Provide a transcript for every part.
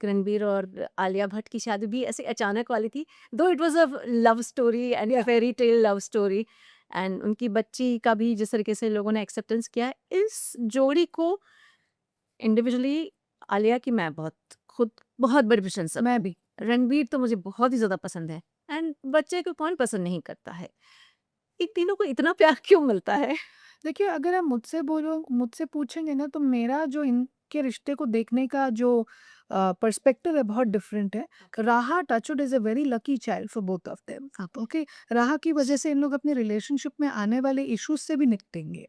Like Ranbir और आलिया भट्ट की शादी भी ऐसे अचानक वाली थी, though it was a love story and या fairy tale love story, and उनकी बच्ची का भी जिस तरीके से लोगों ने एक्सेप्टेंस किया, इस जोड़ी को इंडिविजुअली आलिया की मैं बहुत खुद बहुत बड़ी प्रशंसक मैं हूँ। भी। रणबीर तो मुझे बहुत ही ज़्यादा पसंद है, एंड बच्चे को कौन पसंद नहीं करता है? इन तीनों को इतना प्यार क्यों मिलता है? देखिए, अगर आप मुझसे पूछेंगे ना, तो मेरा जो इनके रिश्ते को देखने का जो पर्सपेक्टिव है, बहुत डिफरेंट है। Raha touchwood is a very lucky child for both of them. Okay. Okay, Raha की वजह से इन लोग अपने रिलेशनशिप में आने वाले इश्यूज़ से भी निपटेंगे।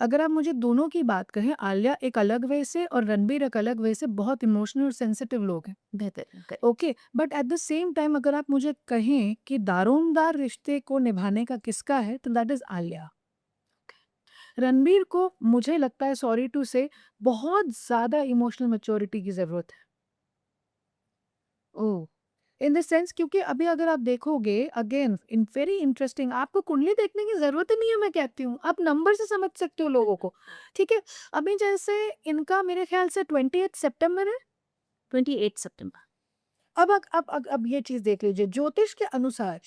अगर आप मुझे दोनों की बात कहें, आलिया एक अलग वे से और रणबीर एक अलग वे से बहुत इमोशनल और सेंसिटिव लोग हैं। बेहतर correct. Okay, but at the same time अगर आप मुझे कहें कि दारोमदार रिश्ते को निभाने का किसका है, तो दैट इज़ आलिया। रणबीर को मुझे लगता है, सॉरी टू से, बहुत ज़्यादा इमोशनल मैच्योरिटी की ज़रूरत है। ओह! इन द सेंस, क्योंकि अभी अगर आप देखोगे, अगेन इन वेरी इंटरेस्टिंग, आपको कुंडली देखने की ज़रूरत ही नहीं है, मैं कहती हूँ। आप नंबर से समझ सकते हो लोगों को, ठीक है? अभी जैसे इनका मेरे ख़्याल से 28 सितंबर है। 28 सितंबर। अब ये चीज़ देख लीजिए, ज्योतिष के अनुसार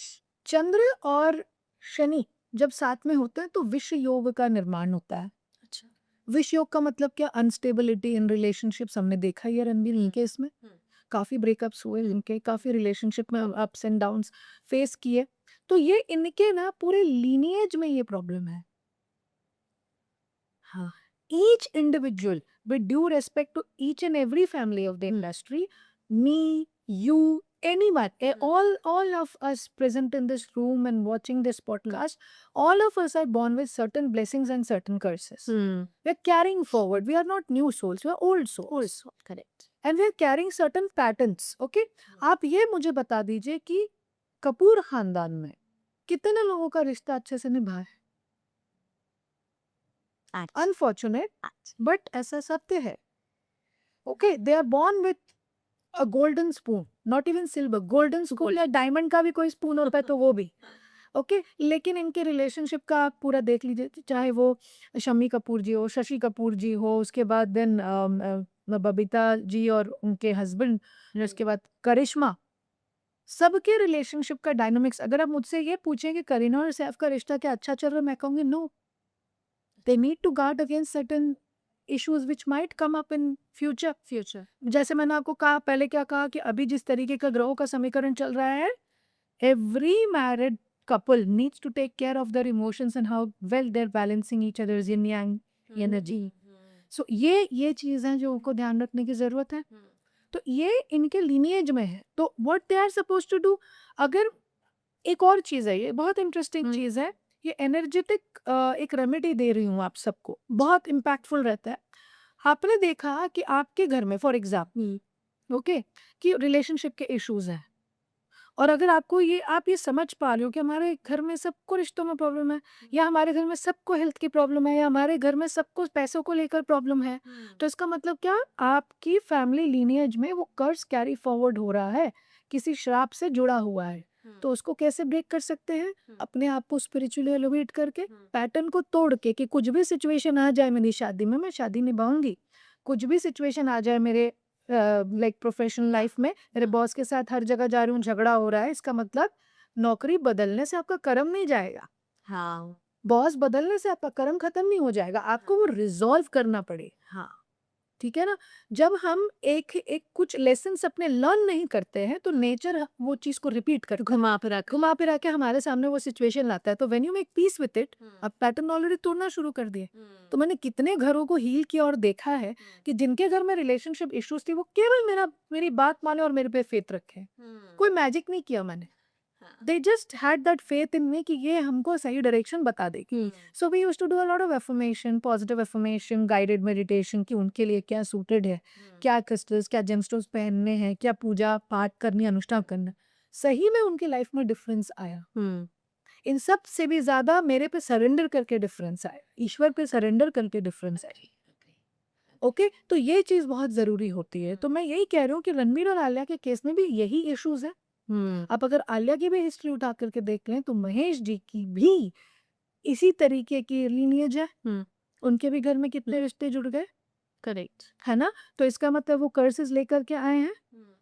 चंद्र और शनि जब साथ में होते हैं तो विष योग का निर्माण होता है। अच्छा। विष योग का मतलब क्या? अनस्टेबिलिटी इन रिलेशनशिप्स हमने देखा ही है रणबीर इनके इसमें। हुँ। काफ़ी ब्रेकअप्स हुए इनके, काफ़ी रिलेशनशिप में अप्स एंड डाउन्स फेस किए। तो ये इनके ना पूरे लीनिएज में ये प्रॉब्लम है। हाँ। Each individual, with due respect to each and every family of the hmm, industry, me, you, anyone, hmm, all of us present in this room and watching this hmm, podcast, all of us are born with certain blessings and certain curses. Hmm. We are carrying forward. We are not new souls. We are old souls. Also correct. And we are carrying certain patterns. Okay? आप ये मुझे बता दीजिए कि कपूर खानदान में कितने लोगों का रिश्ता अच्छे से निभा है? अच्छा, अनफॉर्चुनेट, अच्छा। बट ऐसा सत्य है। Okay, they are born with a golden spoon, not even silver, golden spoon gold. या डायमंड का भी कोई स्पून होता है तो वो भी। ओके, लेकिन इनके रिलेशनशिप का आप पूरा देख लीजिए, चाहे वो शम्मी कपूर जी हो, शशि कपूर जी हो, उसके बाद देन बबीता जी और उनके हस्बैंड, हुँ, उसके बाद करिश्मा, सबके रिलेशनशिप का डायनामिक्स, अगर आप मुझसे ये पूछें कि करीना और सैफ का रिश्ता क्या अच्छा चल रहा है, मैं कहूँगी no. They need to guard against certain issues which might come up in future. Future. जैसे मैंने आपको कहा, पहले क्या कहा कि अभी जिस तरीके का ग्रहों का समीकरण चल रहा है, every married couple needs to take care of their emotions and how well they're balancing each other's yin yang hmm, energy. Hmm, So ये चीज़ है जो उनको ध्यान रखने की ज़रूरत है। हुँ, तो ये इनके lineage में है। तो what they are supposed to do, अगर एक और चीज़ है, ये बहुत इंटरेस्टिंग हुँ, चीज़ है, ये एनर्जेटिक एक रेमेडी दे रही हूँ आप सबको, बहुत इम्पैक्टफुल रहता है। आपने देखा कि आपके घर में फॉर एग्ज़ाम्पल, हुँ, ओके, कि रिलेशनशिप के इश्यूज़ हैं, और अगर आपको ये आप ये समझ पा रहे हो कि हमारे घर में सबको रिश्तों में प्रॉब्लम है, या हमारे घर में सबको हेल्थ की प्रॉब्लम है, या हमारे घर में सबको पैसों को लेकर प्रॉब्लम है, हुँ, तो इसका मतलब क्या? आपकी फैमिली लीनिएज में वो कर्स कैरी फॉरवर्ड हो रहा है, किसी श्राप से जुड़ा हुआ है। हुँ, तो उसको कैसे ब्रेक कर सकते हैं? हुँ, अपने आप को स्पिरिचुअली एलिवेट करके, हुँ, पैटर्न को तोड़ के, कि कुछ भी सिचुएशन आ जाए मेरी शादी में, मैं शादी निभाऊंगी। कुछ भी सिचुएशन आ जाए मेरे लाइक प्रोफेशनल लाइफ में, मेरे हाँ, बॉस के साथ हर जगह जा रही हूँ, झगड़ा हो रहा है, इसका मतलब नौकरी बदलने से आपका कर्म नहीं जाएगा, हाँ, बॉस बदलने से आपका कर्म खत्म नहीं हो जाएगा, आपको वो रिजॉल्व करना पड़ेगा। हाँ, ठीक है ना? जब हम एक एक कुछ लेसन्स अपने लर्न नहीं करते हैं, तो नेचर वो चीज़ को रिपीट तो करता है, घुमा-फिरा कर। घुमा-फिरा के हमारे सामने वो सिचुएशन लाता है। तो when you make peace with it, hmm, अब पैटर्न ऑलरेडी तोड़ना शुरू कर दिए। हुँ, तो मैंने कितने घरों को हील किया और देखा है हुँ, कि जिनके घर में रिलेशनशिप इश्यूज़ थी, वो केवल मेरी बात माने और मेरे पे फेथ रखे। हुँ, कोई मैजिक नहीं किया मैंने। हाँ, they just had that faith in me कि ये हमको सही डायरेक्शन बता देगी। Hmm, so we used to do a lot of affirmation, positive affirmation, guided meditation, कि उनके लिए क्या सूटेड है, हुँ, क्या क्रिस्टल्स, क्या जेमस्टोन्स पहनने हैं, क्या पूजा पाठ करनी है, अनुष्ठान करना है। सही में उनकी लाइफ में डिफरेंस आया। हुँ, इन सब से भी ज़्यादा मेरे पे सरेंडर करके डिफरेंस आया, ईश्वर पे सरेंडर करके डिफरेंस आया। एग्री, एग्री, ओके, तो ये चीज़ बहुत ज़रूरी होती है। हुँ, तो मैं यही कह रही हूँ कि रणबीर और आलिया के केस में भी यही इश्यूज़ हैं। हुँ, आप अगर आलिया की भी हिस्ट्री उठा कर के देख लें, तो महेश जी की भी इसी तरीके की लीनिएज है। हुँ, उनके भी घर में हुँ, कितने रिश्ते जुड़ गए, करेक्ट। है ना? तो इसका मतलब वो कर्सेस लेकर के आए हैं।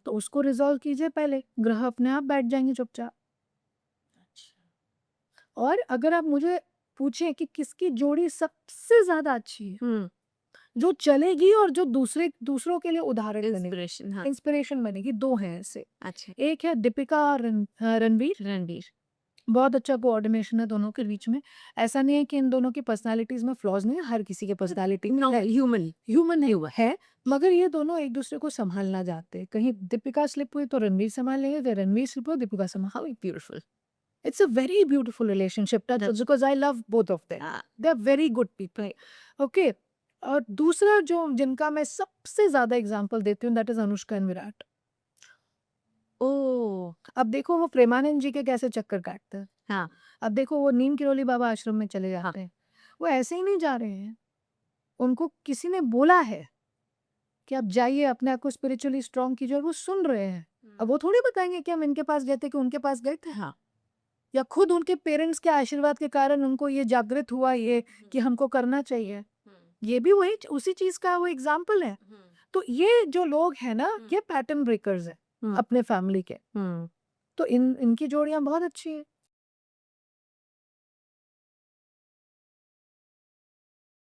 तो उसको रिजॉल्व कीजिए पहले, ग्रह अपने आप बैठ जाएंगे चुपचाप। और अगर आप मुझे पूछें कि किसकी जोड़ी सबसे ज्यादा अच्छी है, हम्म जो चलेगी और जो दूसरों के लिए उदाहरण बनेगी, इंस्पिरेशन हाँ इंस्पिरेशन बनेगी, दो हैं ऐसे। अच्छा एक है दीपिका और रणवीर। रणवीर बहुत अच्छा कोऑर्डिनेशन है दोनों के बीच में। ऐसा नहीं है कि इन दोनों की पर्सनालिटीज में फ्लॉज नहीं है, हर किसी के पर्सनालिटी नो है, ह्यूमन ह्यूमन है, मगर ये दोनों एक दूसरे को संभालना चाहते हैं। कहीं दीपिका स्लिप हुई तो रणवीर संभाल लेंगे, फिर रणवीर स्लिप हुई दीपिका संभाल। How beautiful it's a very beautiful relationship because I love both of them, they are very good people. Okay, और दूसरा जो जिनका मैं सबसे ज्यादा एग्जाम्पल देती हूँ that is Anushka and Virat. ओ अब देखो वो प्रेमानंद जी के कैसे चक्कर काटते हैं, हाँ अब देखो वो नीम किरोली बाबा आश्रम में चले जाते हैं, वो ऐसे ही नहीं जा रहे हैं, उनको किसी ने बोला है कि आप जाइए अपने आप को स्पिरिचुअली स्ट्रांग कीजिए, और वो सुन रहे हैं। अब वो थोड़ी बताएंगे कि हम इनके पास गए थे कि उनके पास गए थे, हाँ या खुद उनके पेरेंट्स के आशीर्वाद के कारण उनको ये जागृत हुआ ये कि हमको करना चाहिए। ये भी वही उसी चीज का वो एग्जाम्पल है। तो ये जो लोग हैं ना, ये पैटर्न ब्रेकर्स है हम्म अपने फैमिली के। हम्म तो इनकी जोड़ियां बहुत अच्छी हैं।